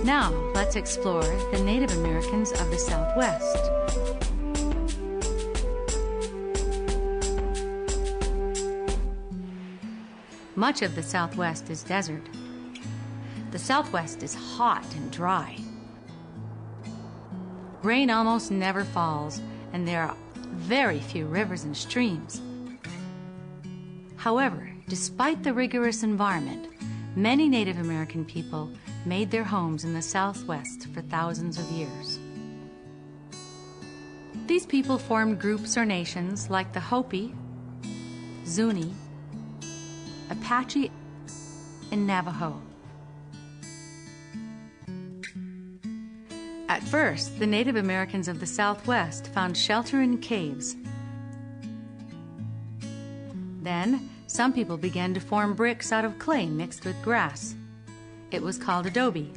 Now, let's explore the Native Americans of the Southwest. Much of the Southwest is desert. The Southwest is hot and dry. Rain almost never falls, and there are very few rivers and streams. However, despite the rigorous environment, many Native American people made their homes in the Southwest for thousands of years. These people formed groups or nations like the Hopi, Zuni, Apache, and Navajo. At first, the Native Americans of the Southwest found shelter in caves. Then, some people began to form bricks out of clay mixed with grass. It was called adobe.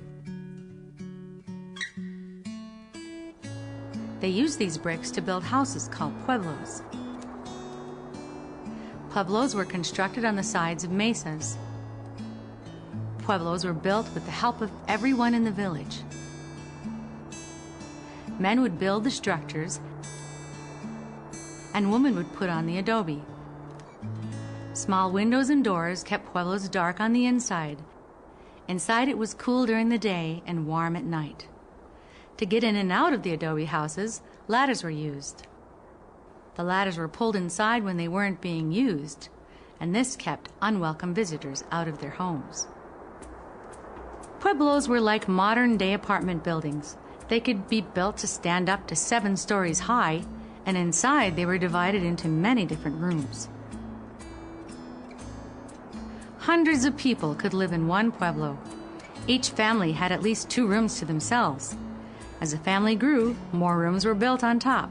They used these bricks to build houses called pueblos. Pueblos were constructed on the sides of mesas. Pueblos were built with the help of everyone in the village. Men would build the structures, and women would put on the adobe. Small windows and doors kept pueblos dark on the inside. Inside it was cool during the day and warm at night. To get in and out of the adobe houses, ladders were used. The ladders were pulled inside when they weren't being used, and this kept unwelcome visitors out of their homes. Pueblos were like modern-day apartment buildings. They could be built to stand up to 7 stories high, and inside they were divided into many different rooms. Hundreds of people could live in one pueblo. Each family had at least 2 rooms to themselves. As the family grew, more rooms were built on top.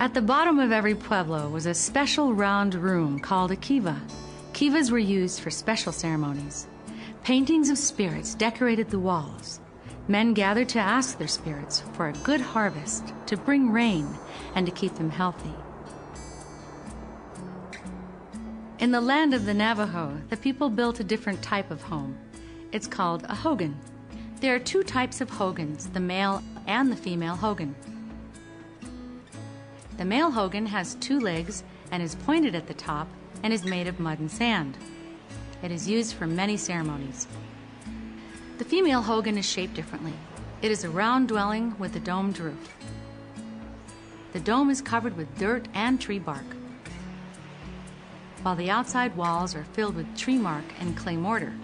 At the bottom of every pueblo was a special round room called a kiva. Kivas were used for special ceremonies. Paintings of spirits decorated the walls. Men gathered to ask their spirits for a good harvest, to bring rain, and to keep them healthy. In the land of the Navajo, the people built a different type of home. It's called a hogan. There are 2 types of hogans, the male and the female hogan. The male hogan has 2 legs and is pointed at the top and is made of mud and sand. It is used for many ceremonies. The female hogan is shaped differently. It is a round dwelling with a domed roof. The dome is covered with dirt and tree bark, while the outside walls are filled with tree bark and clay mortar.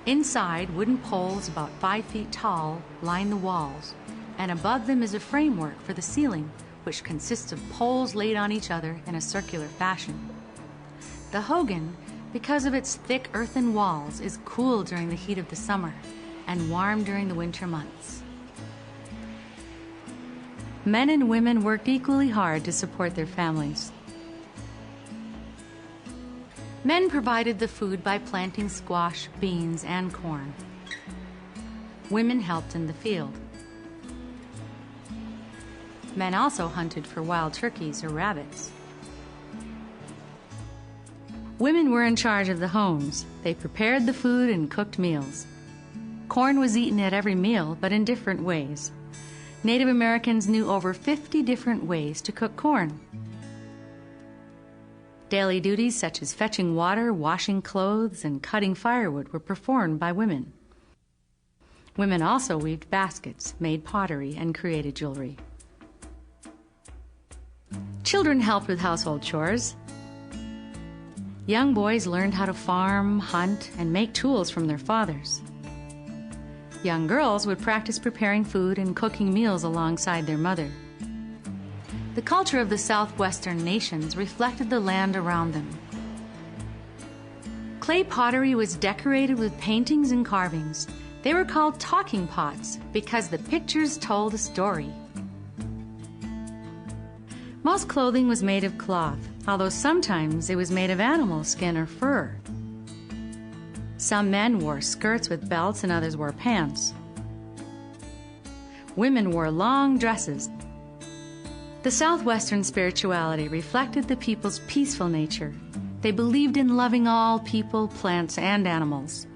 Inside, wooden poles about 5 feet tall line the walls, and above them is a framework for the ceiling, which consists of poles laid on each other in a circular fashion. The hogan, because of its thick earthen walls, is cool during the heat of the summer and warm during the winter months. Men and women worked equally hard to support their families. Men provided the food by planting squash, beans, and corn. Women helped in the field. Men also hunted for wild turkeys or rabbits. Women were in charge of the homes. They prepared the food and cooked meals. Corn was eaten at every meal, but in different ways. Native Americans knew over 50 different ways to cook corn. Daily duties such as fetching water, washing clothes, and cutting firewood were performed by women. Women also weaved baskets, made pottery, and created jewelry. Children helped with household chores. Young boys learned how to farm, hunt, and make tools from their fathers. Young girls would practice preparing food and cooking meals alongside their mother. The culture of the southwestern nations reflected the land around them. Clay pottery was decorated with paintings and carvings. They were called talking pots because the pictures told a story. Most clothing was made of cloth, although sometimes it was made of animal skin or fur. Some men wore skirts with belts and others wore pants. Women wore long dresses. The southwestern spirituality reflected the people's peaceful nature. They believed in loving all people, plants, and animals.